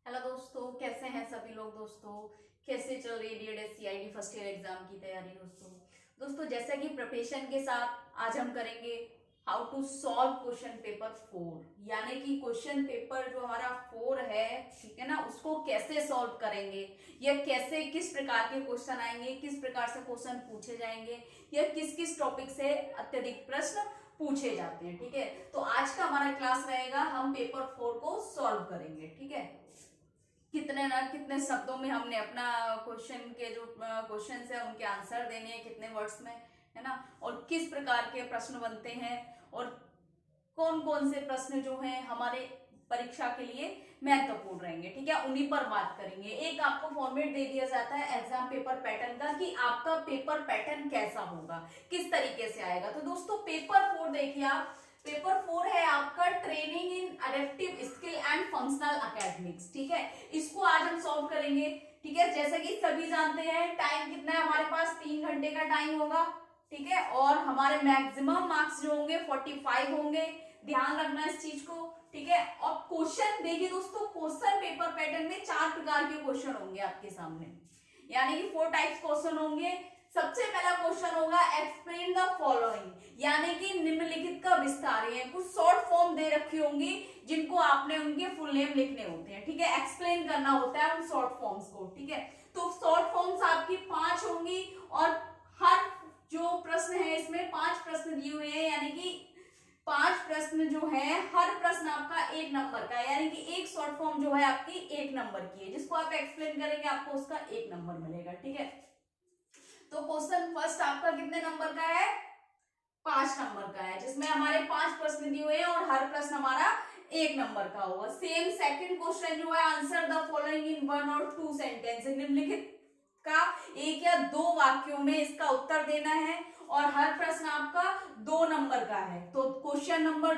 Hello दोस्तों, कैसे हैं सभी लोग। दोस्तों कैसे चल रही है DEd CID first year exam की तैयारी। दोस्तों जैसा कि प्रिपरेशन के साथ आज हम करेंगे how to solve question paper 4, यानी कि क्वेश्चन पेपर जो हमारा 4 है, ठीक है ना, उसको कैसे सॉल्व करेंगे या कैसे किस प्रकार के क्वेश्चन आएंगे, किस प्रकार से क्वेश्चन पूछे जाएंगे या किस किस टॉपिक से अत्यधिक प्रश्न पूछे जाते हैं। ठीक है, तो आज का हमारा क्लास रहेगा, हम पेपर 4 को सॉल्व करेंगे। ठीक है, कितने ना कितने शब्दों में हमने अपना क्वेश्चन के जो क्वेश्चन है उनके आंसर देने हैं, कितने वर्ड्स में, है ना, और किस प्रकार के प्रश्न बनते हैं और कौन कौन से प्रश्न जो हैं हमारे परीक्षा के लिए महत्वपूर्ण रहेंगे। ठीक है, उन्हीं पर बात करेंगे। एक आपको फॉर्मेट दे दिया जाता है एग्जाम पेपर पैटर्न का कि आपका पेपर पैटर्न कैसा होगा, किस तरीके से आएगा। तो दोस्तों पेपर 4 देखिए आप, पेपर 4 है आपका training in adaptive skill and functional academics. ठीक है, इसको आज हम सॉल्व करेंगे। ठीक है, जैसे कि सभी जानते हैं टाइम कितना है हमारे पास, 3 घंटे का टाइम होगा। ठीक है, और हमारे मैक्सिमम मार्क्स जो होंगे 45 होंगे, ध्यान रखना इस चीज को। ठीक है, और क्वेश्चन देखिए दोस्तों, क्वेश्चन पेपर पैटर्न में 4 प्रकार के क्वेश्चन होंगे आपके सामने, यानी कि 4 टाइप्स क्वेश्चन होंगे। सबसे पहला क्वेश्चन होगा एक्सप्लेन द फॉलोइंग, यानी कि निम्नलिखित का विस्तार। ये कुछ शॉर्ट फॉर्म दे रखी होंगी जिनको आपने उनके फुल नेम लिखने होते हैं। ठीक है, एक्सप्लेन करना होता है उन शॉर्ट फॉर्म्स को। ठीक है, तो शॉर्ट फॉर्म्स आपकी 5 होंगी और हर जो प्रश्न है इसमें 5 प्रश्न दिए हुए हैं, यानी कि 5 प्रश्न जो है, हर प्रश्न आपका 1 नंबर का है, यानी कि एक शॉर्ट फॉर्म जो है आपकी 1 नंबर की है, जिसको आप एक्सप्लेन करेंगे आपको उसका 1 नंबर मिलेगा। ठीक है, तो क्वेश्चन फर्स्ट आपका कितने नंबर का है, 5 नंबर का है, जिसमें हमारे 5 प्रश्न दिए हुए हैं और हर प्रश्न हमारा 1 नंबर का होगा। सेम सेकंड क्वेश्चन जो है, आंसर द फॉलोइंग इन 1 और 2 सेंटेंस, निम्नलिखित का 1 या 2 वाक्यों में इसका उत्तर देना है और हर प्रश्न आपका 2 नंबर का है। तो क्वेश्चन नंबर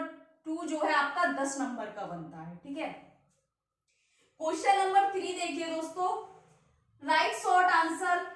2 जो है आपका 10 नंबर का बनता है। ठीक है, क्वेश्चन नंबर 3 देखिए दोस्तों, right short answer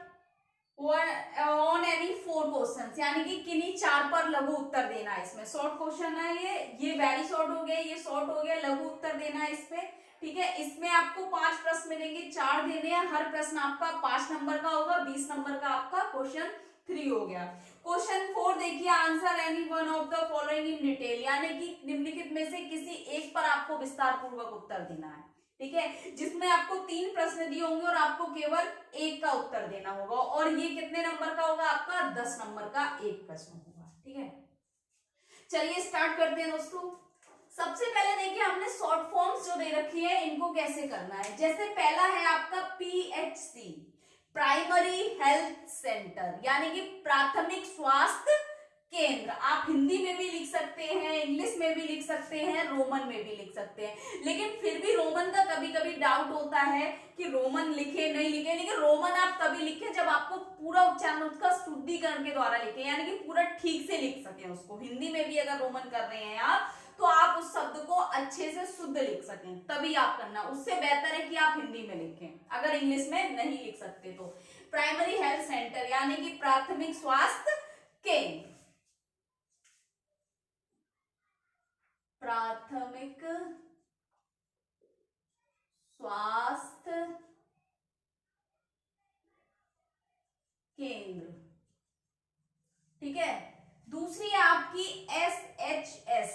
on any 4 question, यानी कि किन्हीं 4 पर लघु उत्तर देना है। इसमें शॉर्ट क्वेश्चन है, ये वेरी शॉर्ट हो गया, ये शॉर्ट हो गया, लघु उत्तर देना है इस पे। ठीक है, इसमें आपको 5 प्रश्न मिलेंगे, 4 देने हैं, हर प्रश्न आपका 5 नंबर का होगा, 20 नंबर का आपका क्वेश्चन 3 हो गया। क्वेश्चन 4 देखिए, answer any one of the following in detail, यानी कि निम्नलिखित में से किसी एक पर आपको विस्तार पूर्वक उत्तर देना है। ठीक है, जिसमें आपको 3 प्रश्न दिए होंगे और आपको केवल 1 का उत्तर देना होगा, और ये कितने नंबर का होगा आपका, 10 नंबर का एक प्रश्न होगा। ठीक है, चलिए स्टार्ट करते हैं दोस्तों। सबसे पहले देखिए, हमने शॉर्ट फॉर्म्स जो दे रखी है इनको कैसे करना है। जैसे पहला है आपका पीएचसी, प्राइमरी हेल्थ सेंटर, यानी कि प्राथमिक स्वास्थ्य केंद्र। आप हिंदी में भी लिख सकते हैं, इंग्लिश में भी लिख सकते हैं, रोमन में भी लिख सकते हैं, लेकिन फिर भी रोमन का कभी कभी डाउट होता है कि रोमन लिखे नहीं लिखे, लेकिन रोमन आप तभी लिखे जब आपको पूरा उच्चारण उसका शुद्धिकरण के द्वारा लिखे, यानी कि पूरा ठीक से लिख सके उसको। हिंदी में भी अगर रोमन कर रहे हैं आप, तो आप उस शब्द को अच्छे से शुद्ध लिख सकें, तभी आप करना। उससे बेहतर है कि आप हिंदी में लिखें अगर इंग्लिश में नहीं लिख सकते तो। प्राइमरी हेल्थ सेंटर यानी कि प्राथमिक स्वास्थ्य केंद्र, प्राथमिक स्वास्थ्य केंद्र। ठीक है, दूसरी है आपकी SHS,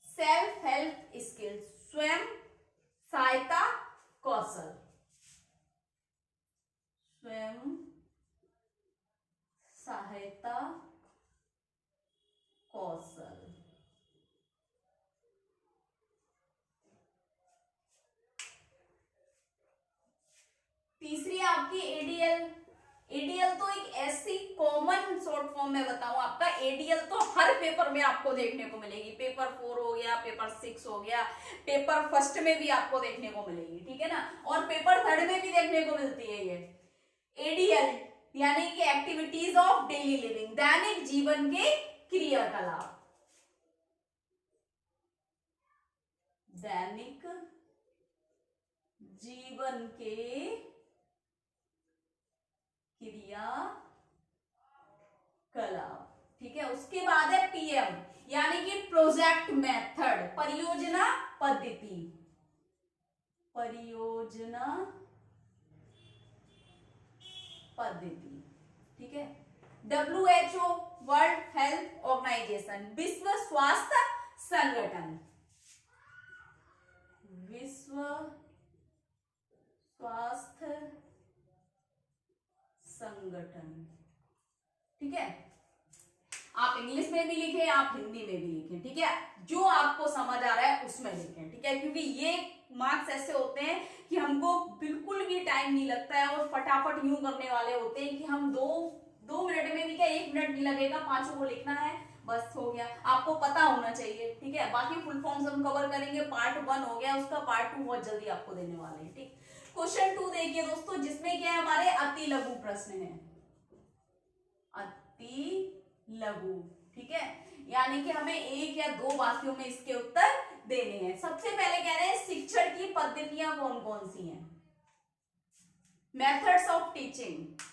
सेल्फ हेल्प स्किल, स्वयं सहायता कौशल, स्वयं सहायता कौशल। तीसरी आपकी एडीएल। एडीएल तो एक ऐसी कॉमन शॉर्ट फॉर्म में बताऊं आपका, एडीएल तो हर पेपर में आपको देखने को मिलेगी। पेपर 4 हो गया, पेपर 6 हो गया, पेपर फर्स्ट में भी आपको देखने को मिलेगी। ठीक है ना, और पेपर 3 में भी देखने को मिलती है ये एडीएल, यानी कि एक्टिविटीज ऑफ डेली लिविंग, दैनिक जीवन के क्रियाकलाप, दैनिक जीवन के क्रियाकलाप। ठीक है, उसके बाद है पीएम, यानी कि प्रोजेक्ट मेथड, परियोजना पद्धति, परियोजना पद्धति, ठीक है। WHO वर्ल्ड हेल्थ ऑर्गेनाइजेशन, विश्व स्वास्थ्य संगठन, विश्व स्वास्थ्य संगठन, ठीक है। आप इंग्लिश में भी लिखें, आप हिंदी में भी लिखें, ठीक है, जो आपको समझ आ रहा है उसमें लिखें, ठीक है, क्योंकि ये मार्क्स ऐसे होते हैं कि हमको बिल्कुल भी टाइम नहीं लगता है और फटाफट यूं करने वाले होते हैं कि हम दो मिनट में भी, क्या 1 मिनट नहीं लगेगा, 5 को लिखना है, बस हो गया। आपको पता होना चाहिए, ठीक है। बाकी फुल फॉर्म्स हम कवर करेंगे, पार्ट 1 हो गया, उसका पार्ट 2 बहुत जल्दी आपको देने वाले हैं, ठीक। क्वेश्चन 2 देखिए दोस्तों, जिसमें क्या है, हमारे अति लघु प्रश्न है, अति लघु, ठीक है, यानी कि हमें 1 या 2 वाक्यों में इसके उत्तर देने हैं। सबसे पहले कह रहे हैं शिक्षण की पद्धतियां कौन कौन सी हैं, methods of teaching.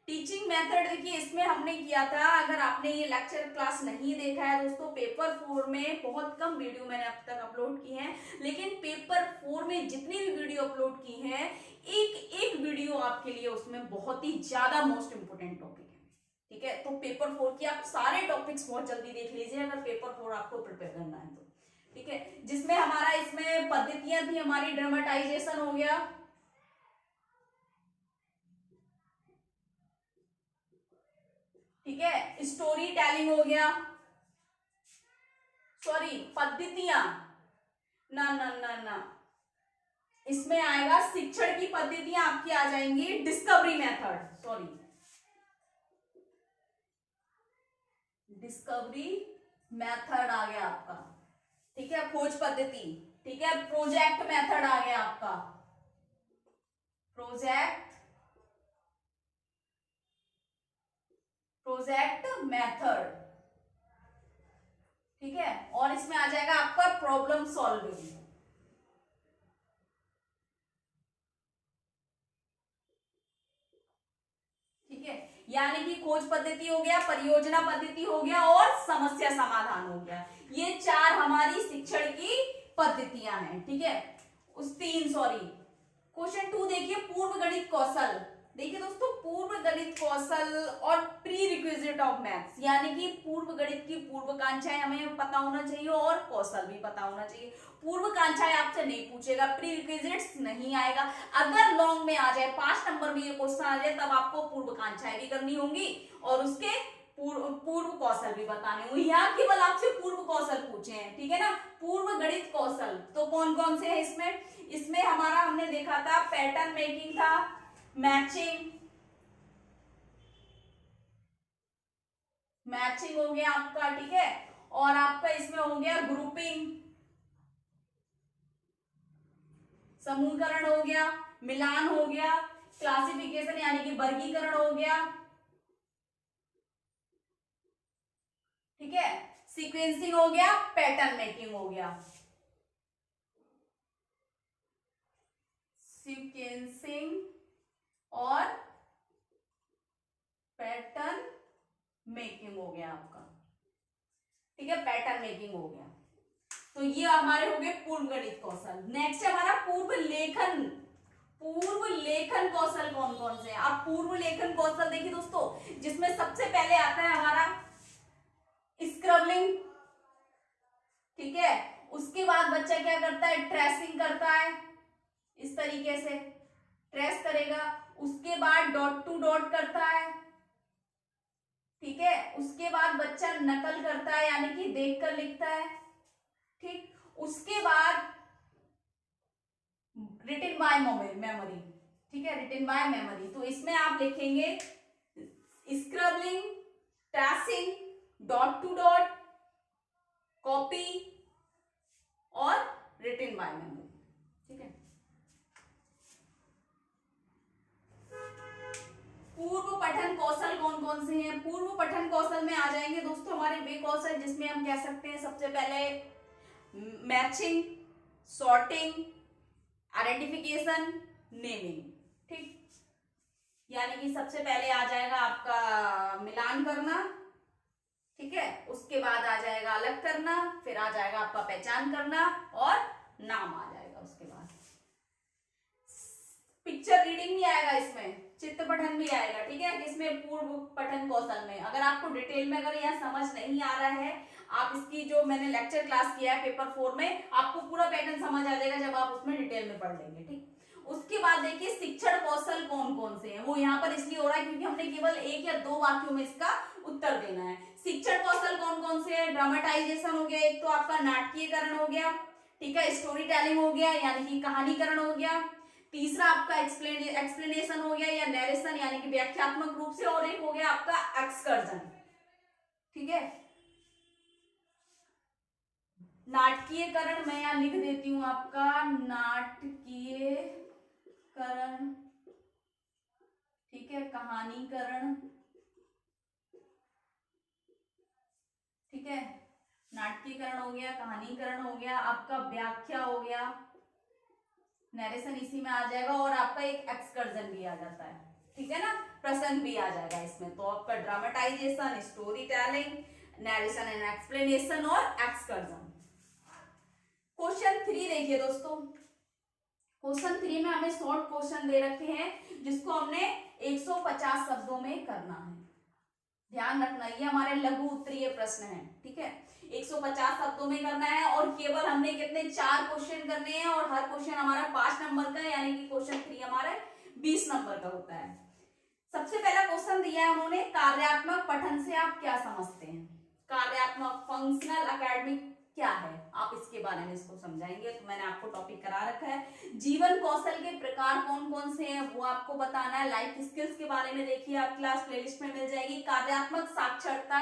Teaching method देखिए, इसमें हमने किया था, अगर आपने ये लेक्चर क्लास नहीं देखा है दोस्तों, पेपर 4 में बहुत कम वीडियो मैंने अब तक अपलोड की है, लेकिन पेपर 4 में जितनी भी वीडियो अपलोड की है, एक एक वीडियो आपके लिए उसमें बहुत ही ज्यादा मोस्ट इंपोर्टेंट टॉपिक है, ठीक है। तो पेपर 4 की आप सारे टॉपिक्स बहुत जल्दी देख लीजिए, अगर पेपर 4 आपको प्रिपेयर करना है तो, ठीक है। जिसमें हमारा इसमें पद्धतियां थी, हमारी ड्रामेटाइजेशन हो गया, ठीक है, स्टोरी टेलिंग हो गया, सॉरी पद्धतियां, ना ना ना ना, इसमें आएगा शिक्षण की पद्धतियां आपकी आ जाएंगी, discovery method, sorry discovery method आ गया आपका, ठीक है, खोज पद्धति, ठीक है, प्रोजेक्ट मेथड आ गया आपका, प्रोजेक्ट मेथड, ठीक है, और इसमें आ जाएगा आपका प्रॉब्लम सॉल्विंग, ठीक है, यानी कि खोज पद्धति हो गया, परियोजना पद्धति हो गया और समस्या समाधान हो गया, ये 4 हमारी शिक्षण की पद्धतियां हैं, ठीक है। उस 3 सॉरी क्वेश्चन 2 देखिए, पूर्व गणित कौशल। देखिए दोस्तों, पूर्व गणित कौशल और प्री रिक्विजिट ऑफ मैथ्स, यानी कि पूर्व गणित की पूर्वकांक्षाएं हमें पता होना चाहिए और कौशल भी पता होना चाहिए। पूर्वकांक्षाएं आपसे नहीं पूछेगा, प्री रिक्विजिट्स नहीं आएगा, अगर लॉन्ग में आ जाए, 5 नंबर में ये क्वेश्चन आ जाए, तब आपको पूर्वकांक्षाएं भी करनी होंगी और उसके पूर्व कौशल भी बताने होंगे। यहाँ केवल आपसे पूर्व कौशल पूछे हैं, ठीक है ना। पूर्व गणित कौशल तो कौन कौन से हैं इसमें हमारा हमने देखा था, पैटर्न मेकिंग था, मैचिंग हो गया आपका, ठीक है, और आपका इसमें हो गया ग्रुपिंग, समूहकरण हो गया, मिलान हो गया, क्लासिफिकेशन यानी कि वर्गीकरण हो गया, ठीक है, सीक्वेंसिंग हो गया, पैटर्न मेकिंग हो गया, सीक्वेंसिंग और पैटर्न मेकिंग हो गया आपका, ठीक है, पैटर्न मेकिंग हो गया। तो ये हमारे हो गए पूर्व गणित कौशल। नेक्स्ट है हमारा पूर्व लेखन कौशल कौन कौन से हैं। आप पूर्व लेखन कौशल देखिए दोस्तों, जिसमें सबसे पहले आता है हमारा स्क्रबलिंग, ठीक है, उसके बाद बच्चा क्या करता है, ट्रेसिंग करता है, इस तरीके से ट्रेस करेगा, उसके बाद डॉट टू डॉट करता है, ठीक है, उसके बाद बच्चा नकल करता है यानी कि देखकर लिखता है, ठीक, उसके बाद रिटन बाय मेमोरी, ठीक है, रिटन बाय मेमोरी। तो इसमें आप लिखेंगे scribbling, tracing, dot to dot, copy और रिटन बाय मेमोरी, ठीक है। पूर्व पठन कौशल कौन कौन से हैं। पूर्व पठन कौशल में आ जाएंगे दोस्तों हमारे वे कौशल जिसमें हम कह सकते हैं सबसे पहले मैचिंग, सॉर्टिंग, आइडेंटिफिकेशन, नेमिंग, ठीक, यानी कि सबसे पहले आ जाएगा आपका मिलान करना, ठीक है, उसके बाद आ जाएगा अलग करना, फिर आ जाएगा आपका पहचान करना और नाम आ जाएगा उसके बाद, पिक्चर रीडिंग भी आएगा इसमें, चित्र पठन भी आएगा, ठीक है, इसमें पूर्व पठन कौशल में। अगर आपको डिटेल में अगर यह समझ नहीं आ रहा है, आप इसकी जो मैंने लेक्चर क्लास किया है पेपर 4 में, आपको पूरा पैटर्न समझ आ जाएगा जब आप उसमें डिटेल में पढ़ लेंगे, ठीक। उसके बाद देखिए शिक्षण कौशल कौन कौन से हैं, वो यहाँ पर इसलिए हो रहा है क्योंकि हमने केवल 1 या 2 वाक्यों में इसका उत्तर देना है। शिक्षण कौशल कौन कौन से हैं? ड्रामेटाइजेशन हो गया, एक तो आपका नाटकीयकरण हो गया, ठीक है, स्टोरी टेलिंग हो गया यानी कि कहानीकरण हो गया, तीसरा आपका एक्सप्लेनेशन हो गया या नरेशन यानी कि व्याख्यात्मक रूप से, और एक हो गया आपका एक्सकर्जन, ठीक है। नाटकीयकरण मैं यहां लिख देती हूं आपका नाटकीयकरण, ठीक है, कहानीकरण, ठीक है, नाटकीकरण हो गया, कहानीकरण हो गया, आपका व्याख्या हो गया, नरेशन इसी में आ जाएगा, और आपका एक एक्सकर्जन भी आ जाता है, ठीक है ना, प्रसंग भी आ जाएगा इसमें। तो आपका dramatisation, story telling, narration and explanation और एक्सकर्जन। क्वेश्चन 3 देखिए दोस्तों, क्वेश्चन 3 में हमें शॉर्ट क्वेश्चन दे रखे हैं जिसको हमने 150 शब्दों में करना है। ध्यान रखना ये हमारे लघु उत्तरीय प्रश्न है, ठीक है, 150 शब्दों में करना है, और केवल हमने कितने 4 क्वेश्चन करने हैं, और हर क्वेश्चन हमारा 5 नंबर का है, यानी कि क्वेश्चन 3 हमारा 20 नंबर का होता है। सबसे पहला क्वेश्चन दिया है उन्होंने, कार्यात्मक पठन से आप क्या समझते हैं? कार्यात्मक फंक्शनल एकेडमिक क्या है, आप इसके बारे में इसको समझाएंगे। तो मैंने आपको टॉपिक करा रखा है। जीवन कौशल के प्रकार कौन कौन से हैं वो आपको बताना है। लाइफ स्किल्स के बारे में देखिए, आप क्लास प्लेलिस्ट में मिल जाएगी। कार्यात्मक साक्षरता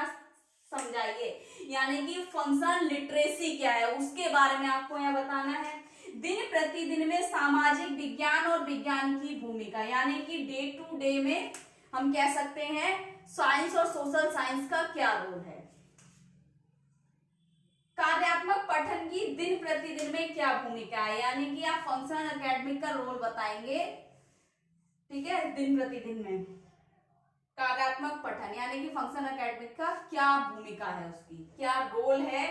समझाइए, यानी कि फंक्शनल लिटरेसी क्या है उसके बारे में आपको यहाँ बताना है। दिन प्रतिदिन में सामाजिक विज्ञान और विज्ञान की भूमिका, यानी कि डे टू डे में हम कह सकते हैं साइंस और सोशल साइंस का क्या रोल है। कार्यात्मक पठन की दिन प्रतिदिन में क्या भूमिका है, यानी कि आप फंक्शनल एकेडमिक का रोल बताएंगे, ठीक है, दिन प्रतिदिन में कार्यात्मक पठन यानी कि फंक्शनल एकेडमिक का क्या भूमिका है, उसकी क्या रोल है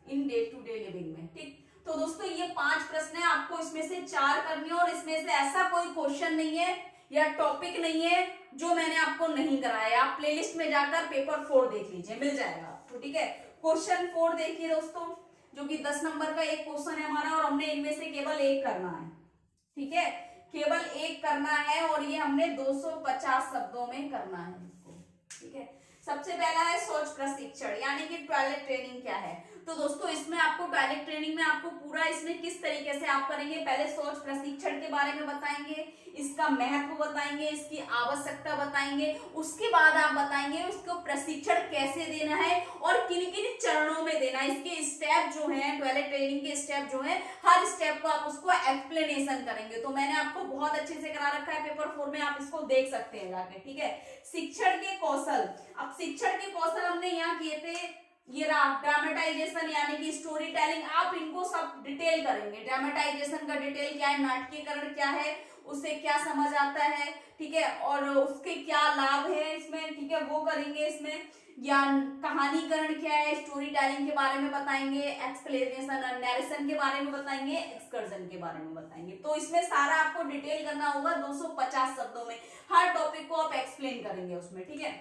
in day to day living में, ठीक। तो दोस्तों ये 5 प्रश्न है, आपको इसमें से 4 करने हैं, और इसमें से ऐसा कोई क्वेश्चन नहीं है या टॉपिक नहीं है जो मैंने आपको नहीं कराया। आप प्लेलिस्ट में जाकर पेपर 4 देख लीजिए, मिल जाएगा आपको, ठीक है। क्वेश्चन 4 देखिए दोस्तों, जो कि 10 नंबर का एक क्वेश्चन है हमारा, और हमने इनमें से केवल एक करना है, ठीक है, केवल एक करना है, और ये हमने 250 शब्दों में करना है इसको, ठीक है। सबसे पहला है सोच प्रशिक्षण, यानी कि टॉयलेट ट्रेनिंग क्या है। तो दोस्तों इसमें आपको टॉयलेट ट्रेनिंग में आपको पूरा इसमें किस तरीके से आप करेंगे, पहले सोच प्रशिक्षण के बारे में बताएंगे, इसका महत्व बताएंगे, इसकी आवश्यकता बताएंगे, उसके बाद आप बताएंगे इसको प्रशिक्षण कैसे देना है और किन किन चरणों में देना है। इसके स्टेप जो है, टॉयलेट ट्रेनिंग के स्टेप जो है, हर स्टेप को आप उसको एक्सप्लेनेशन करेंगे। तो मैंने आपको बहुत अच्छे से करा रखा है पेपर 4 में, आप इसको देख सकते हैं जाके, ठीक है। शिक्षण के कौशल, अब शिक्षण के कौशल हमने यहाँ किए थे, ये ड्रामेटाइजेशन यानी कि स्टोरी टेलिंग, आप इनको सब डिटेल करेंगे। ड्रामेटाइजेशन का डिटेल क्या है, नाटकीकरण क्या है, उससे क्या समझ आता है, ठीक है, और उसके क्या लाभ है इसमें, ठीक है, वो करेंगे इसमें। या कहानीकरण क्या है, स्टोरी टेलिंग के बारे में बताएंगे, एक्सप्लेनेशन नरेशन के बारे में बताएंगे, एक्सकर्जन के बारे में बताएंगे। तो इसमें सारा आपको डिटेल करना होगा 250 शब्दों में, हर टॉपिक को आप एक्सप्लेन करेंगे उसमें, ठीक है।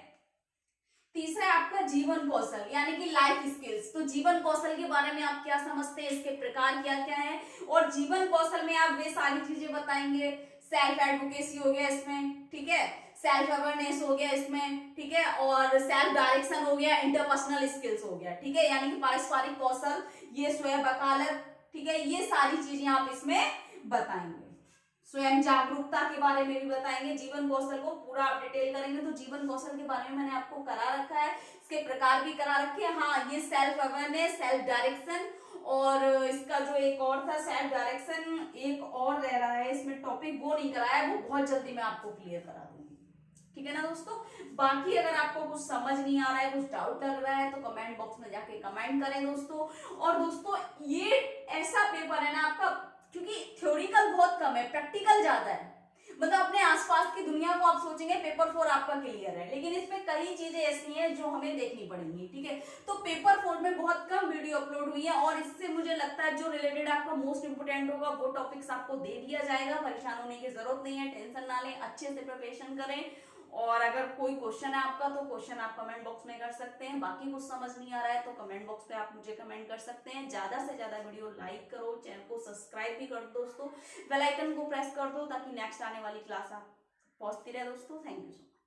तीसरा है आपका जीवन कौशल यानी कि लाइफ स्किल्स। तो जीवन कौशल के बारे में आप क्या समझते हैं, इसके प्रकार क्या क्या है, और जीवन कौशल में आप वे सारी चीजें बताएंगे। सेल्फ एडवोकेसी हो गया इसमें, ठीक है, सेल्फ अवेयरनेस हो गया इसमें, ठीक है, और सेल्फ डायरेक्शन हो गया, इंटरपर्सनल स्किल्स हो गया, ठीक है, यानी कि पारस्परिक कौशल, ये स्वयं वकालत, ठीक है, ये सारी चीजें आप इसमें बताएंगे। स्वयं जागरूकता के बारे में भी बताएंगे। जीवन कौशल को पूरा आप डिटेल करेंगे। तो जीवन कौशल के बारे में मैंने आपको करा रखा है, इसके प्रकार भी करा रखे हैं। हाँ, ये सेल्फ अवेयरनेस, सेल्फ डायरेक्शन, और इसका जो एक और था सेल्फ डायरेक्शन, एक और रह रहा है इसमें टॉपिक, वो नहीं कराया, वो बहुत जल्दी मैं आपको क्लियर करा दूंगी, ठीक है ना दोस्तों। बाकी अगर आपको कुछ समझ नहीं आ रहा है, कुछ डाउट लग रहा है, तो कमेंट बॉक्स में जाके कमेंट करें दोस्तों। और दोस्तों ये ऐसा पेपर है ना आपका, क्योंकि थ्योरिकल बहुत कम है, प्रैक्टिकल ज्यादा है। मतलब अपने आसपास की दुनिया को आप सोचेंगे पेपर 4 आपका क्लियर है, लेकिन इसमें कई चीजें ऐसी हैं जो हमें देखनी पड़ेंगी, ठीक है। तो पेपर 4 में बहुत कम वीडियो अपलोड हुई है और इससे मुझे लगता है जो रिलेटेड आपका मोस्ट इंपोर्टेंट होगा वो टॉपिक्स आपको दे दिया जाएगा। परेशान होने की जरूरत नहीं है, टेंशन ना लें, अच्छे से प्रिपरेशन करें। और अगर कोई क्वेश्चन है आपका तो क्वेश्चन आप कमेंट बॉक्स में कर सकते हैं, बाकी कुछ समझ नहीं आ रहा है तो कमेंट बॉक्स पे आप मुझे कमेंट कर सकते हैं। ज्यादा से ज्यादा वीडियो लाइक करो, चैनल को सब्सक्राइब भी कर दो दोस्तों, बेल आइकन को प्रेस कर दो ताकि नेक्स्ट आने वाली क्लास आप पहुंचती रहे दोस्तों। Thank you so much.